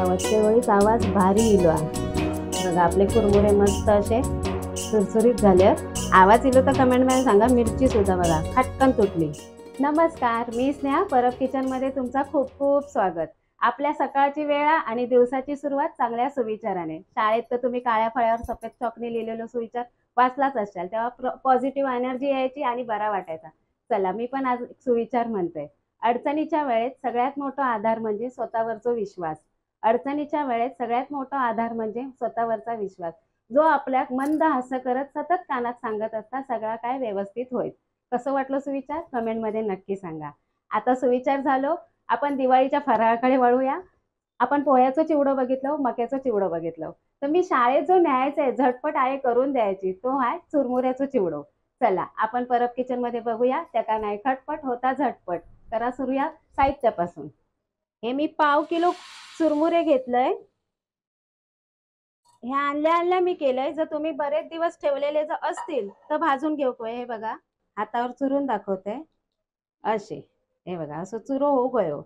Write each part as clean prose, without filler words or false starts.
शेवटच्या वेळीच आवाज भारी इलो बघा. आपले कुरमुरे मस्त असे सुरसुरीत झाले. आवाज इलो तर कमेंटमध्ये सांगा. मिरची सुद्धा बघा खटकन तुटली. नमस्कार, मी स्नेहा परब किचनमध्ये तुमचा खूप खूप स्वागत. आपल्या सकाळची वेळ आणि दिवसाची सुरुवात चांगल्या सुविचाराने. शाळेत तर तुम्ही काळ्या फळ्यावर सफेद चॉकने लिहिलेलं सुविचार वाचलाच असाल, तेव्हा पॉझिटिव्ह एनर्जी यायची आणि बरा वाटायचा. चला, मी पण आज सुविचार म्हणते. अडचणीच्या वेळेत सगळ्यात मोठा आधार म्हणजे स्वतःवरचा विश्वास. अडचणीच्या वेळेत सगळ्यात मोठा आधार म्हणजे स्वतःवरचा विश्वास, जो आपल्या मंद हास्य करत सतत कानात सांगत असता सगळा काय व्यवस्थित होईल. कसं वाटलं सुविचार कमेंटमध्ये नक्की सांगा. आता सुविचार झालो, आपण दिवाळीच्या फराळाकडे वळूया. आपण पोह्याचं चिवडं बघितलं, मक्याचं चिवडं बघितलं, तर मी शाळेत जो न्यायचा आहे झटपट आहे करून द्यायची तो आहे चुरमुऱ्याचं चिवडं. चला, आपण परब किचन मध्ये बघूया. त्या का नाही खटपट होता झटपट. करा सुरूया साहित्यापासून. हे मी पाव किलो चुरमुरे घेतलंय. हे आणल्या मी केलंय. जर तुम्ही बरेच दिवस ठेवलेले जर असतील तर भाजून घेऊ. हे बघा, हातावर चुरून दाखवते असे. हे बघा, असं चुरो होऊ गयो.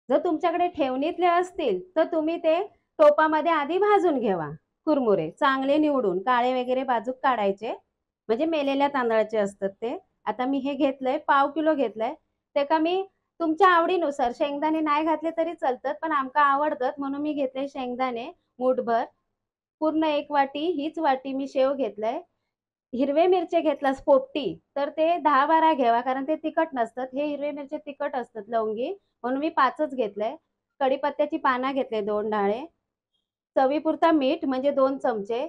जर तुमच्याकडे ठेवणीतले असतील तर तुम्ही ते टोपामध्ये आधी भाजून घ्यावा. कुरमुरे चांगले निवडून काळे वगैरे बाजूक काढायचे, म्हणजे मेलेल्या तांदळाचे असतात ते. आता मी हे घेतलंय, पाव किलो घेतलंय. ते का मी तुमच्या आवडीनुसार शेंगदाणे नाही घातले तरी चालतात, पण आमका आवडतात म्हणून मी घेतले शेंगदाणे मूठभर. पूर्ण 1 वाटी, हीच वाटी मी शेव घेतलंय. हिरवे मिरचे घेतलास पोपटी तर ते 10-12 घ्यावा, कारण ते तिखट नसतात. हे हिरवे मिरचे तिखट असतात लवंगी, म्हणून मी 5च घेतलंय. कढीपत्त्याची पानं घेतले 2 डाळे. चवीपुरता मीठ म्हणजे 2 चमचे.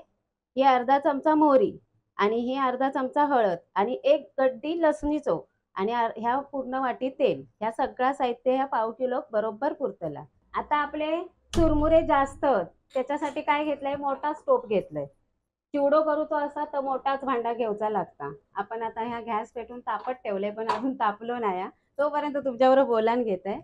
हे अर्धा चमचा मोहरी आणि हे अर्धा चमचा हळद आणि 1 गड्डी लसणीचो आणि ह्या पूर्ण वाटी तेल. ह्या सगळा साहित्य ह्या पाव किलो बरोबर पुरतला. आता आपले चुरमुरे जास्त, त्याच्यासाठी काय घेतलंय, मोठा स्टोप घेतलाय. चिवडो करूचो असा तर मोठाच भांडा घेऊचा लागता. आपण आता ह्या गॅस पेटून तापत ठेवले, पण अजून तापलो नाही. तोपर्यंत तुमच्याबरोबर बोलान घेते.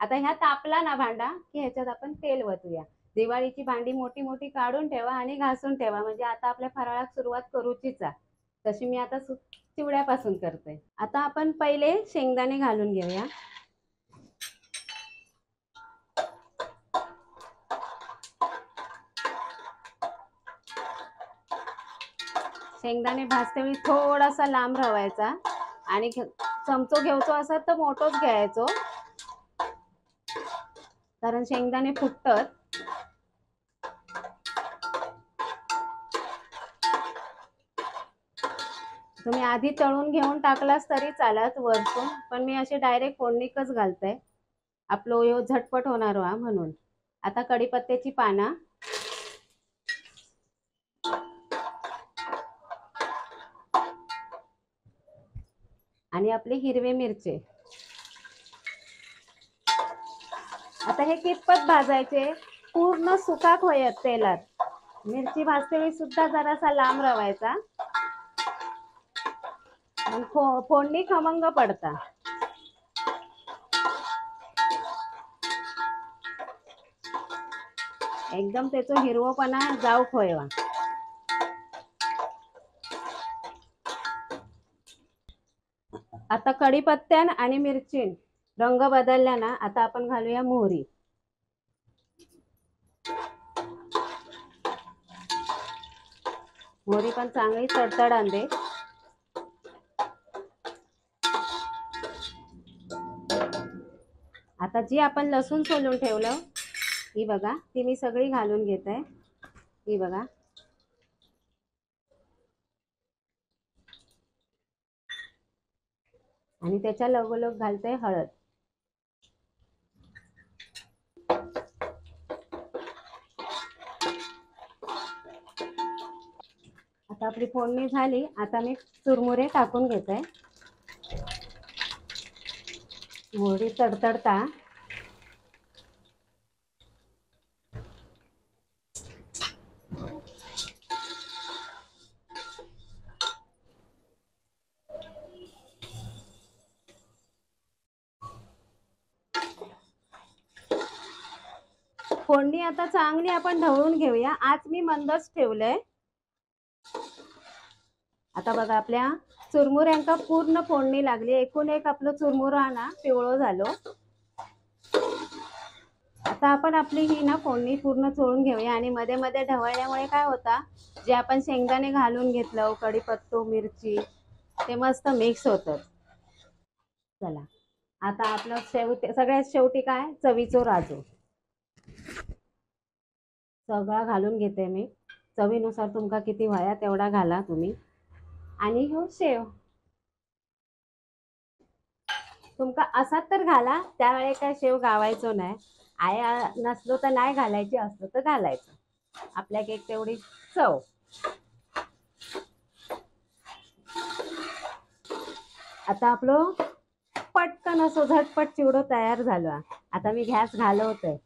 आता ह्या तापला ना भांडा की ह्याच्यात आपण तेल वतूया. दिवाळीची भांडी मोठी मोठी काढून ठेवा आणि घासून ठेवा, म्हणजे आता आपल्या फराळात सुरुवात करूचीच आहे. तशी मी आता चिवड्यापासून करते. आता आपण पहिले शेंगदाणे घालून घेऊया. शेंगदाणे भाजतेवेळी थोडासा लांब रवायचा आणि चमचो घेऊचो असत तर मोठोच घ्यायचो, कारण शेंगदाणे फुटतात. तुम्ही आधी तळून घेऊन टाकलास तरी चालत वरतून, पण मी असे डायरेक्ट फोडणीकच घालते. आपलं यो झटपट होणार म्हणून. आता कढीपत्त्याची पानं आणि आपले हिरवे मिरचे. आता हे कितपत भाजायचे, पूर्ण सुकाक होयत तेलात. मिरची भाजतेवेळी सुद्धा जरासा लांब रवायचा, फोडणी खमंग पडता. एकदम त्याचा हिरवपणा जाऊ खोयवा. आता कढीपत्त्यान आणि मिरचीन रंग बदलला ना, आता आपण घालूया मोहरी. मोहरी पण चांगली तडतड आणते. आता जी आपण लसूण सोलून ठेवलं ही बघा, ती मी सगळी घालून घेत आहे. ही बघा, आणि त्याच्या लगोलग घालते हळद. आता आपली फोडणी झाली. आता मी चुरमुरे टाकून घेते. मोहरी तडतडता फोडणी आता चांगली आपण ढवळून घेऊया. आज मी मंदच ठेवलंय. आता बघा, आपल्या चुरमुऱ्यांका पूर्ण फोडणी लागली. एकूण एक आपलं चुरमुरा ना पिवळो झालो. आता आपण आपली ही ना फोडणी पूर्ण चोळून घेऊया आणि मध्ये मध्ये ढवळल्यामुळे काय होता, जे आपण शेंगदाणे घालून घेतलं, कढीपत्तो, मिरची, ते मस्त मिक्स होतं. चला, आता आपलं सगळ्यात शेवटी काय, चवीचो राजू सगळा घालून घेते मी. चवीनुसार तुमका किती व्हाया तेवढा घाला तुम्ही. आणि हो शेव तुमका असाच तर घाला, त्यावेळे काय शेव गावायचो नाही. नसलो तर नाही घालायची, असलो तर घालायचं. आपल्या केक तेवढी चव. आता आपलं पटकन असं झटपट चिवडो तयार झाला. आता मी गॅस घालवते.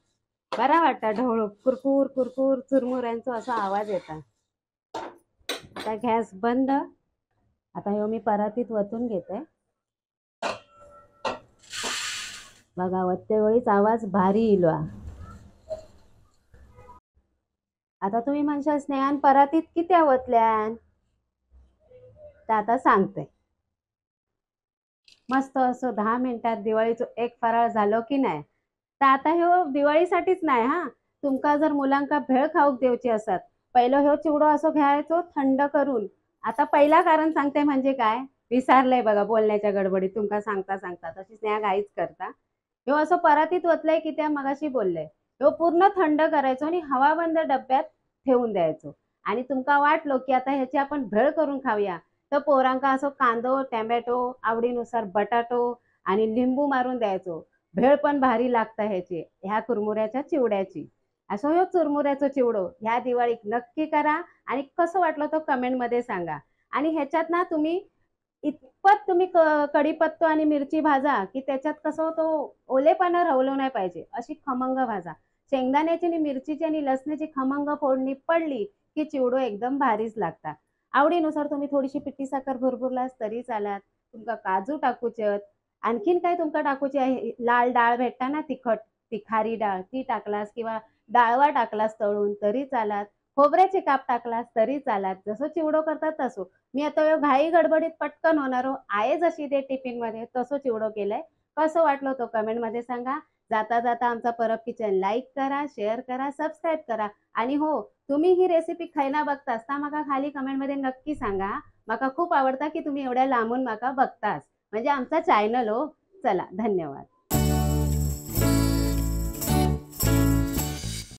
बरा वाटतं ढवळू कुरकुर कुरकुर चुरमुऱ्यांचा असा आवाज येतात. आता गॅस बंद. आता ह्यो मी परातीत वतून घेते. बघा वत्ते वेळीच आवाज भारी इलो. आता तुम्ही म्हणशाल स्नेहान परातीत किती वतल्यान, तर आता सांगते. मस्त असं 10 मिनिटात दिवाळीचं एक फराळ झालं की नाही. तर आता ह्यो दिवाळीसाठीच नाही हा, तुमका जर मुलांका भेळ खाऊक देऊची असत, पहिलं ह्यो चिवडो असं घ्यायचो थंड करून. आता पहिला कारण सांगते म्हणजे काय, विसरलंय बघा बोलण्याच्या गडबडीत तुमका सांगता सांगता, तशी स्नेहा घाईच करता. ह्यो असं परातीत ओतलंय की त्या मगाशी बोलले, ह्यो पूर्ण थंड करायचो आणि हवाबंद डब्यात ठेवून द्यायचो. आणि तुमका वाटलो की आता ह्याची आपण भेळ करून खाऊया, तर पोरांका असं कांदो, टॅमॅटो, आवडीनुसार बटाटो आणि लिंबू मारून द्यायचो. भेळ पण भारी लागतं ह्याची, ह्या कुरमुऱ्याच्या चिवड्याची. असं ह्यो चुरमुऱ्याचं चिवडो ह्या दिवाळीत नक्की करा आणि कसं वाटलं तो कमेंट मध्ये सांगा. आणि ह्याच्यात ना तुम्ही इतपत तुम्ही कढीपत्तो आणि मिरची भाजा की त्याच्यात कसं तो ओलेपणा राहलो नाही पाहिजे, अशी खमंग भाजा. शेंगदाण्याची आणि मिरचीची आणि लसणाची खमंग फोडणी पडली की चिवडो एकदम भारीच लागतात. आवडीनुसार तुम्ही थोडीशी पिठी साखर भरपूरलाच तरी चालात. तुमका काजू टाकूचे, आणखीन काय तुमका टाकूचे आहे, लाल डाळ भेटता ना तिखट, ती खारी डाळ ती टाकलास किंवा डाळवा टाकलास तळून तरी चालात. खोबऱ्याचे काप टाकलास तरी चालात, जसं चिवडो करतात तसं. मी आता घाई गडबडीत पटकन होणारो आहे जशी ते टिफिन मध्ये तसं चिवडो केलंय. कसं वाटलं तो कमेंट मध्ये सांगा. जाता जाता आमचा परब किचन लाईक करा, शेअर करा, सबस्क्राईब करा. आणि हो, तुम्ही ही रेसिपी खायला बघतास तर माका खाली कमेंट मध्ये नक्की सांगा. माका खूप आवडता की तुम्ही एवढ्या लांबून माका बघतास, म्हणजे आमचा चॅनल हो. चला, धन्यवाद.